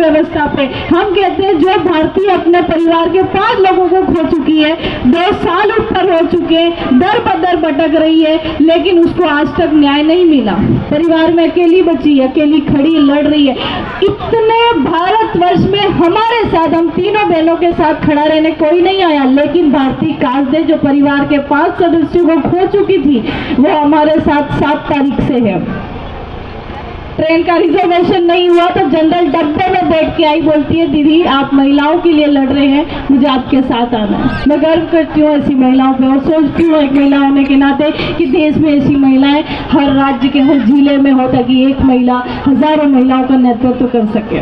व्यवस्था पे। हम कहते हैं जो भारतीय अपने परिवार के 5 लोगों को खो चुकी है, 2 साल ऊपर हो चुके, दर बदर भटक रही है, लेकिन उसको आज तक न्याय नहीं मिला। परिवार में अकेली बची, अकेली खड़ी लड़ रही है। इतने भारतवर्ष में हमारे साथ, हम तीनों बहनों के साथ खड़ा रहने कोई नहीं आया, लेकिन भारती काजदे जो परिवार के 5 सदस्यों को खो चुकी थी, वो हमारे साथ 7 तारीख से है। ट्रेन का रिजर्वेशन नहीं हुआ तो जनरल डब्बे में बैठ के आई, बोलती है दीदी आप महिलाओं के लिए लड़ रहे हैं, मुझे आपके साथ आना है। मैं गर्व करती हूँ ऐसी महिलाओं पे और सोचती हूँ एक महिला होने के नाते कि देश में ऐसी महिलाएं हर राज्य के हर जिले में हो, ताकि एक महिला हजारों महिलाओं का नेतृत्व कर सके।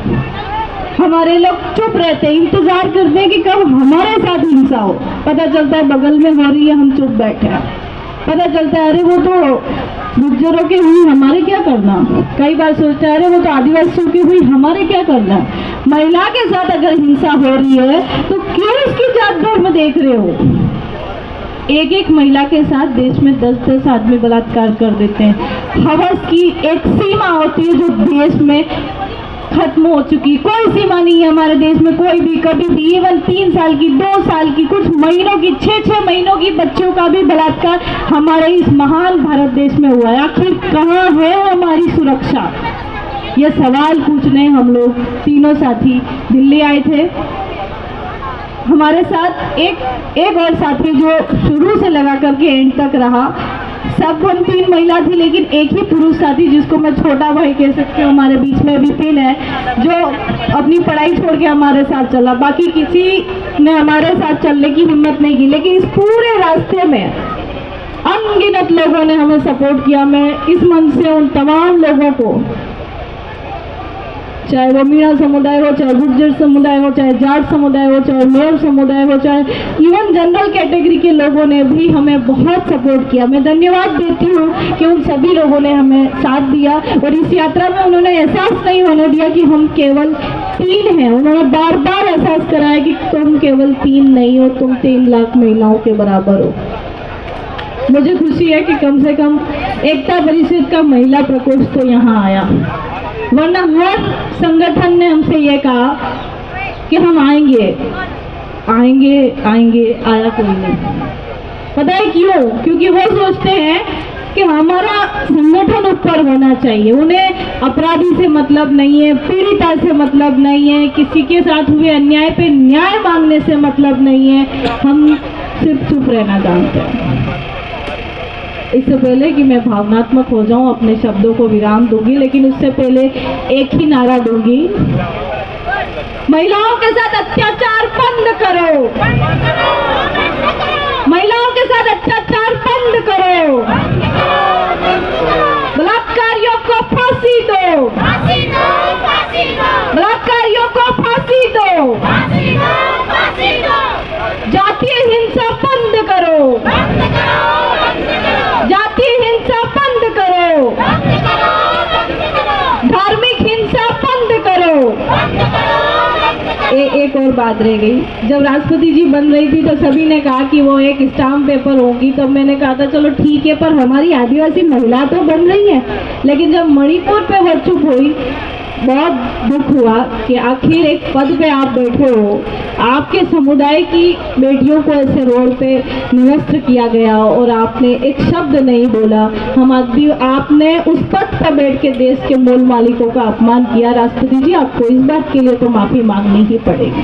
हमारे लोग चुप रहते हैं, इंतजार करते हैं कि कब हमारे साथ हिंसा हो। पता चलता है बगल में हो रही है, हम चुप बैठे हैं। पता चलता है अरे वो तो गुर्जरों की हुई, हमारे क्या करना। कई बार सोचते हैं अरे वो तो आदिवासियों की हुई, हमारे क्या करना। महिला के साथ अगर हिंसा हो रही है तो क्यों इसकी जात धर्म देख रहे हो। एक एक महिला के साथ देश में 10-10 आदमी बलात्कार कर देते हैं। हवस की एक सीमा होती है जो देश में खत्म हो चुकी। कोई सीमा नहीं है हमारे देश में, कोई भी कभी भी। इवन 3 साल की, 2 साल की, कुछ महीनों की, 6-6 महीनों की बच्चों का भी बलात्कार हमारे इस महान भारत देश में हुआ है। आखिर कहाँ है हमारी सुरक्षा, ये सवाल पूछने हम लोग तीनों साथी दिल्ली आए थे। हमारे साथ एक और साथी जो शुरू से लगा करके एंड तक रहा। सब हम 3 महिला थी, लेकिन एक ही पुरुष साथी जिसको मैं छोटा भाई कह सकती हूँ हमारे बीच में विपिन है, जो अपनी पढ़ाई छोड़ के हमारे साथ चला। बाकी किसी ने हमारे साथ चलने की हिम्मत नहीं की, लेकिन इस पूरे रास्ते में अनगिनत लोगों ने हमें सपोर्ट किया। मैं इस मंच से उन तमाम लोगों को, चाहे वो मीणा समुदाय हो, चाहे गुर्जर समुदाय हो, चाहे जाट समुदाय हो, चाहे मेयर समुदाय हो, चाहे इवन जनरल कैटेगरी के लोगों ने भी हमें बहुत सपोर्ट किया। मैं धन्यवाद देती हूँ कि उन सभी लोगों ने हमें साथ दिया और इस यात्रा में उन्होंने एहसास नहीं होने दिया कि हम केवल 3 हैं। उन्होंने बार बार एहसास कराया कि तुम केवल 3 नहीं हो, तुम 3 लाख महिलाओं के बराबर हो। मुझे खुशी है कि कम से कम एकता परिषद का महिला प्रकोष्ठ तो यहाँ आया, वरना हर संगठन ने हमसे ये कहा कि हम आएंगे आएंगे आएंगे, आया कोई नहीं। पता है क्यों? क्योंकि वो सोचते हैं कि हमारा संगठन ऊपर होना चाहिए। उन्हें अपराधी से मतलब नहीं है, पीड़िता से मतलब नहीं है, किसी के साथ हुए अन्याय पे न्याय मांगने से मतलब नहीं है। हम सिर्फ चुप रहना जानते हैं। इससे पहले कि मैं भावनात्मक हो जाऊं, अपने शब्दों को विराम दूंगी, लेकिन उससे पहले एक ही नारा दूंगी, महिलाओं के साथ अत्याचार बंद करो, महिलाओं के साथ अत्याचार बंद करो, बलात्कारियों को फांसी दो, बलात्कारियों को फांसी दो, जातीय हिंसा बंद करो, जातीय हिंसा बंद करो, धार्मिक हिंसा बंद करो। एक और बात रह गई। जब राष्ट्रपति जी बन रही थी तो सभी ने कहा कि वो एक स्टाम्प पेपर होगी, तो मैंने कहा था चलो ठीक है, पर हमारी आदिवासी महिला तो बन रही है। लेकिन जब मणिपुर पे वो चुप हुई, बहुत दुख हुआ कि आखिर एक पद पे आप बैठे हो, आपके समुदाय की बेटियों को ऐसे रोड पे निरस्त किया गया और आपने एक शब्द नहीं बोला। आपने उस पद पर बैठ के देश के मूल मालिकों का अपमान किया। राष्ट्रपति जी, आपको इस बात के लिए तो माफी मांगनी ही पड़ेगी।